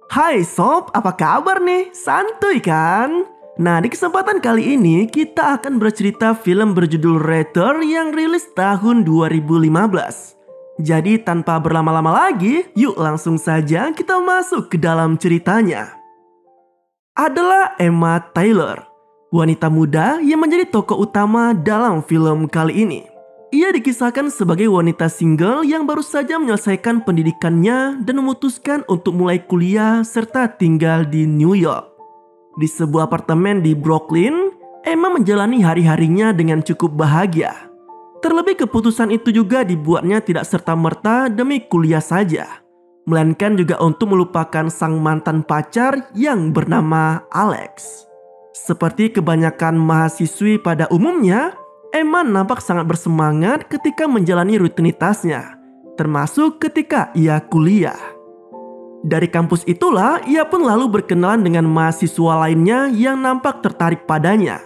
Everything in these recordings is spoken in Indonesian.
Hai sob, apa kabar nih? Santuy kan? Nah, di kesempatan kali ini kita akan bercerita film berjudul Return yang rilis tahun 2015. Jadi tanpa berlama-lama lagi, yuk langsung saja kita masuk ke dalam ceritanya. Adalah Emma Taylor, wanita muda yang menjadi tokoh utama dalam film kali ini. Ia dikisahkan sebagai wanita single yang baru saja menyelesaikan pendidikannya dan memutuskan untuk mulai kuliah serta tinggal di New York. Di sebuah apartemen di Brooklyn, Emma menjalani hari-harinya dengan cukup bahagia. Terlebih keputusan itu juga dibuatnya tidak serta-merta demi kuliah saja, melainkan juga untuk melupakan sang mantan pacar yang bernama Alex. Seperti kebanyakan mahasiswi pada umumnya, Emma nampak sangat bersemangat ketika menjalani rutinitasnya, termasuk ketika ia kuliah. Dari kampus itulah ia pun lalu berkenalan dengan mahasiswa lainnya yang nampak tertarik padanya.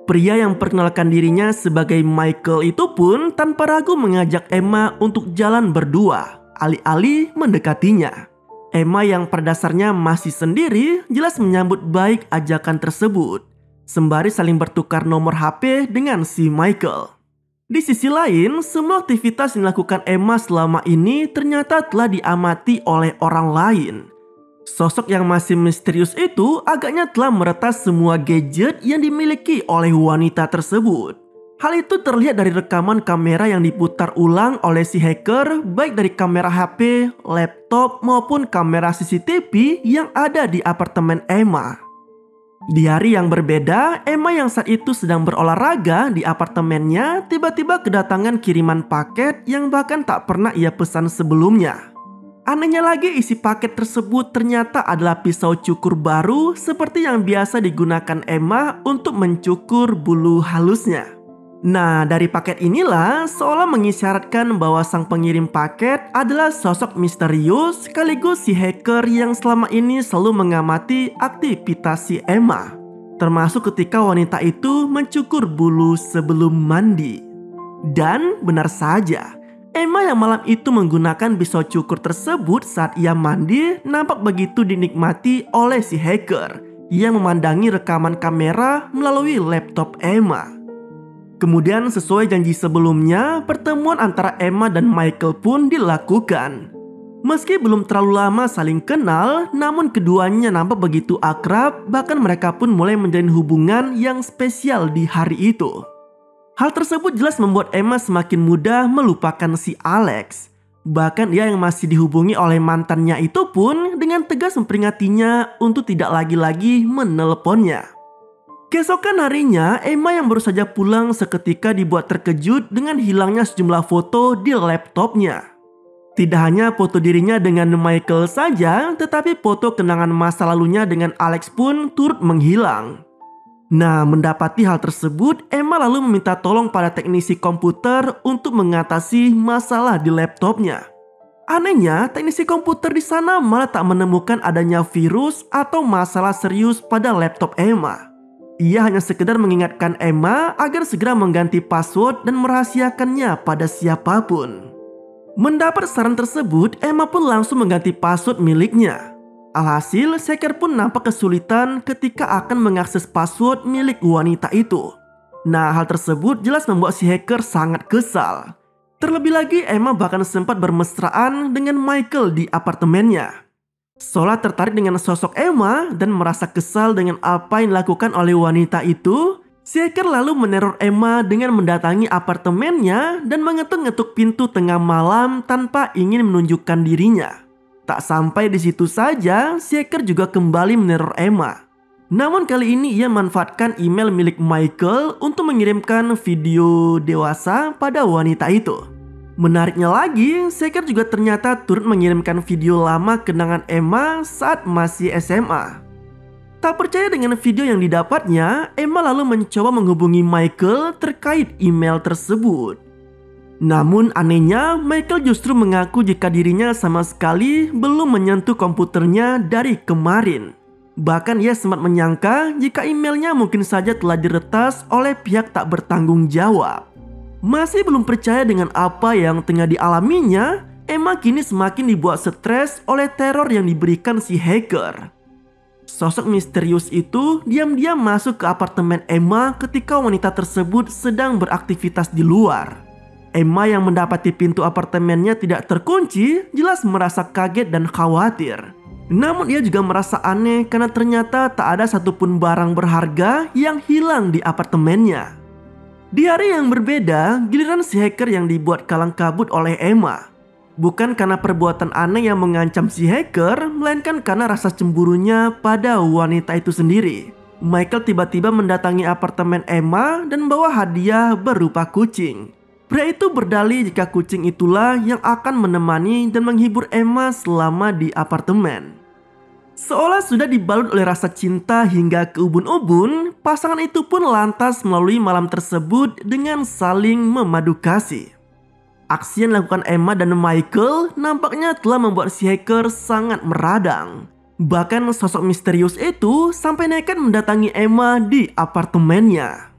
Pria yang perkenalkan dirinya sebagai Michael itu pun tanpa ragu mengajak Emma untuk jalan berdua, alih-alih mendekatinya. Emma yang pada dasarnya masih sendiri jelas menyambut baik ajakan tersebut, sembari saling bertukar nomor HP dengan si Michael. Di sisi lain, semua aktivitas yang dilakukan Emma selama ini ternyata telah diamati oleh orang lain. Sosok yang masih misterius itu agaknya telah meretas semua gadget yang dimiliki oleh wanita tersebut. Hal itu terlihat dari rekaman kamera yang diputar ulang oleh si hacker, baik dari kamera HP, laptop maupun kamera CCTV yang ada di apartemen Emma. Di hari yang berbeda, Emma yang saat itu sedang berolahraga di apartemennya tiba-tiba kedatangan kiriman paket yang bahkan tak pernah ia pesan sebelumnya. Anehnya lagi, isi paket tersebut ternyata adalah pisau cukur baru seperti yang biasa digunakan Emma untuk mencukur bulu halusnya. Nah, dari paket inilah seolah mengisyaratkan bahwa sang pengirim paket adalah sosok misterius sekaligus si hacker yang selama ini selalu mengamati aktivitas si Emma, termasuk ketika wanita itu mencukur bulu sebelum mandi. Dan benar saja, Emma yang malam itu menggunakan pisau cukur tersebut saat ia mandi nampak begitu dinikmati oleh si hacker yang memandangi rekaman kamera melalui laptop Emma. Kemudian sesuai janji sebelumnya, pertemuan antara Emma dan Michael pun dilakukan. Meski belum terlalu lama saling kenal, namun keduanya nampak begitu akrab, bahkan mereka pun mulai menjalin hubungan yang spesial di hari itu. Hal tersebut jelas membuat Emma semakin mudah melupakan si Alex. Bahkan ia yang masih dihubungi oleh mantannya itu pun dengan tegas memperingatinya untuk tidak lagi-lagi menelponnya. Keesokan harinya, Emma yang baru saja pulang seketika dibuat terkejut dengan hilangnya sejumlah foto di laptopnya. Tidak hanya foto dirinya dengan Michael saja, tetapi foto kenangan masa lalunya dengan Alex pun turut menghilang. Nah, mendapati hal tersebut, Emma lalu meminta tolong pada teknisi komputer untuk mengatasi masalah di laptopnya. Anehnya, teknisi komputer di sana malah tak menemukan adanya virus atau masalah serius pada laptop Emma. Ia hanya sekedar mengingatkan Emma agar segera mengganti password dan merahasiakannya pada siapapun. Mendapat saran tersebut, Emma pun langsung mengganti password miliknya. Alhasil, hacker pun nampak kesulitan ketika akan mengakses password milik wanita itu. Nah, hal tersebut jelas membuat si hacker sangat kesal. Terlebih lagi, Emma bahkan sempat bermesraan dengan Michael di apartemennya. Seolah tertarik dengan sosok Emma dan merasa kesal dengan apa yang dilakukan oleh wanita itu, si hacker lalu meneror Emma dengan mendatangi apartemennya dan mengetuk-ngetuk pintu tengah malam tanpa ingin menunjukkan dirinya. Tak sampai di situ saja, si hacker juga kembali meneror Emma. Namun kali ini ia manfaatkan email milik Michael untuk mengirimkan video dewasa pada wanita itu. Menariknya lagi, hacker juga ternyata turut mengirimkan video lama kenangan Emma saat masih SMA. Tak percaya dengan video yang didapatnya, Emma lalu mencoba menghubungi Michael terkait email tersebut. Namun anehnya, Michael justru mengaku jika dirinya sama sekali belum menyentuh komputernya dari kemarin. Bahkan ia sempat menyangka jika emailnya mungkin saja telah diretas oleh pihak tak bertanggung jawab. Masih belum percaya dengan apa yang tengah dialaminya, Emma kini semakin dibuat stres oleh teror yang diberikan si hacker. Sosok misterius itu diam-diam masuk ke apartemen Emma ketika wanita tersebut sedang beraktivitas di luar. Emma yang mendapati pintu apartemennya tidak terkunci jelas merasa kaget dan khawatir. Namun ia juga merasa aneh karena ternyata tak ada satupun barang berharga yang hilang di apartemennya. Di hari yang berbeda, giliran si hacker yang dibuat kalang kabut oleh Emma. Bukan karena perbuatan aneh yang mengancam si hacker, melainkan karena rasa cemburunya pada wanita itu sendiri. Michael tiba-tiba mendatangi apartemen Emma dan membawa hadiah berupa kucing. Pria itu berdalih jika kucing itulah yang akan menemani dan menghibur Emma selama di apartemen. Seolah sudah dibalut oleh rasa cinta hingga ke ubun-ubun, pasangan itu pun lantas melalui malam tersebut dengan saling memadu kasih. Aksi yang dilakukan Emma dan Michael nampaknya telah membuat si hacker sangat meradang. Bahkan sosok misterius itu sampai nekat mendatangi Emma di apartemennya.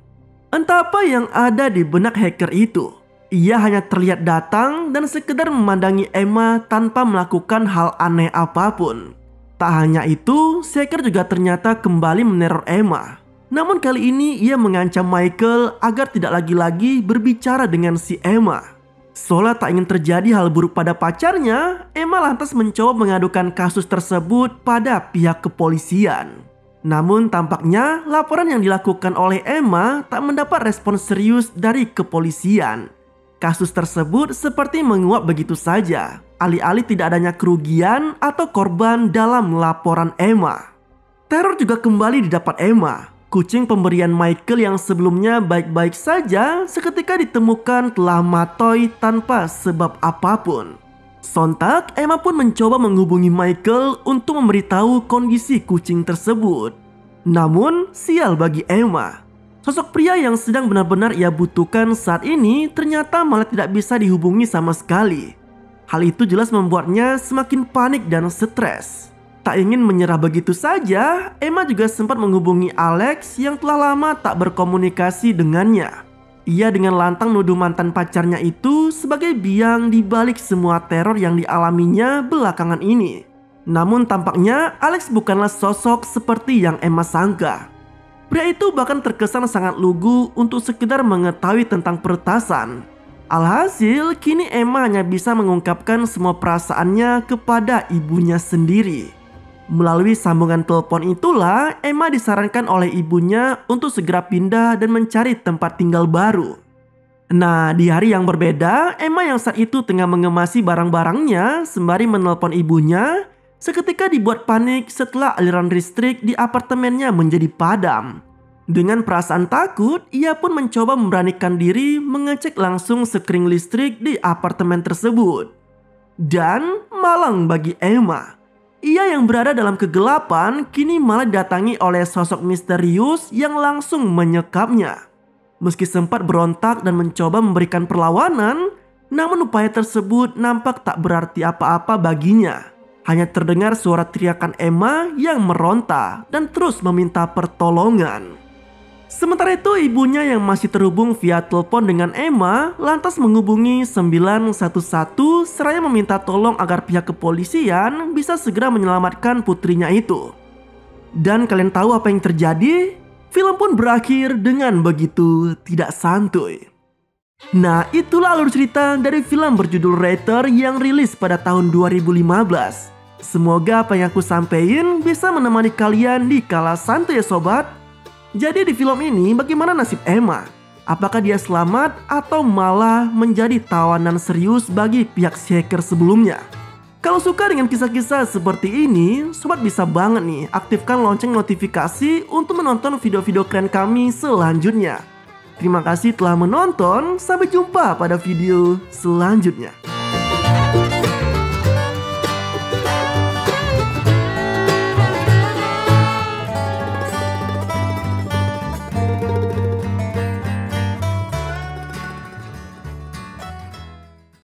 Entah apa yang ada di benak hacker itu. Ia hanya terlihat datang dan sekedar memandangi Emma tanpa melakukan hal aneh apapun. Tak hanya itu, si hacker juga ternyata kembali meneror Emma. Namun kali ini ia mengancam Michael agar tidak lagi-lagi berbicara dengan si Emma. Seolah tak ingin terjadi hal buruk pada pacarnya, Emma lantas mencoba mengadukan kasus tersebut pada pihak kepolisian. Namun tampaknya laporan yang dilakukan oleh Emma tak mendapat respon serius dari kepolisian. Kasus tersebut seperti menguap begitu saja, alih-alih tidak adanya kerugian atau korban dalam laporan Emma. Teror juga kembali didapat Emma. Kucing pemberian Michael yang sebelumnya baik-baik saja seketika ditemukan telah matoy tanpa sebab apapun. Sontak, Emma pun mencoba menghubungi Michael untuk memberitahu kondisi kucing tersebut. Namun, sial bagi Emma. Sosok pria yang sedang benar-benar ia butuhkan saat ini ternyata malah tidak bisa dihubungi sama sekali. Hal itu jelas membuatnya semakin panik dan stres. Tak ingin menyerah begitu saja, Emma juga sempat menghubungi Alex yang telah lama tak berkomunikasi dengannya. Ia dengan lantang nuduh mantan pacarnya itu sebagai biang di balik semua teror yang dialaminya belakangan ini. Namun tampaknya Alex bukanlah sosok seperti yang Emma sangka. Pria itu bahkan terkesan sangat lugu untuk sekedar mengetahui tentang peretasan. Alhasil, kini Emma hanya bisa mengungkapkan semua perasaannya kepada ibunya sendiri. Melalui sambungan telepon itulah, Emma disarankan oleh ibunya untuk segera pindah dan mencari tempat tinggal baru. Nah, di hari yang berbeda, Emma yang saat itu tengah mengemasi barang-barangnya sembari menelpon ibunya, seketika dibuat panik setelah aliran listrik di apartemennya menjadi padam. Dengan perasaan takut, ia pun mencoba memberanikan diri mengecek langsung sekring listrik di apartemen tersebut. Dan malang bagi Emma. Ia yang berada dalam kegelapan kini malah didatangi oleh sosok misterius yang langsung menyekapnya. Meski sempat berontak dan mencoba memberikan perlawanan, namun upaya tersebut nampak tak berarti apa-apa baginya. Hanya terdengar suara teriakan Emma yang meronta dan terus meminta pertolongan. Sementara itu ibunya yang masih terhubung via telepon dengan Emma lantas menghubungi 911 seraya meminta tolong agar pihak kepolisian bisa segera menyelamatkan putrinya itu. Dan kalian tahu apa yang terjadi? Film pun berakhir dengan begitu tidak santuy. Nah, itulah alur cerita dari film berjudul Wraither yang rilis pada tahun 2015. Semoga apa yang aku sampaikan bisa menemani kalian di kala santuy ya sobat. Jadi di film ini bagaimana nasib Emma? Apakah dia selamat atau malah menjadi tawanan serius bagi pihak si hacker sebelumnya? Kalau suka dengan kisah-kisah seperti ini, sobat bisa banget nih aktifkan lonceng notifikasi untuk menonton video-video keren kami selanjutnya. Terima kasih telah menonton, sampai jumpa pada video selanjutnya.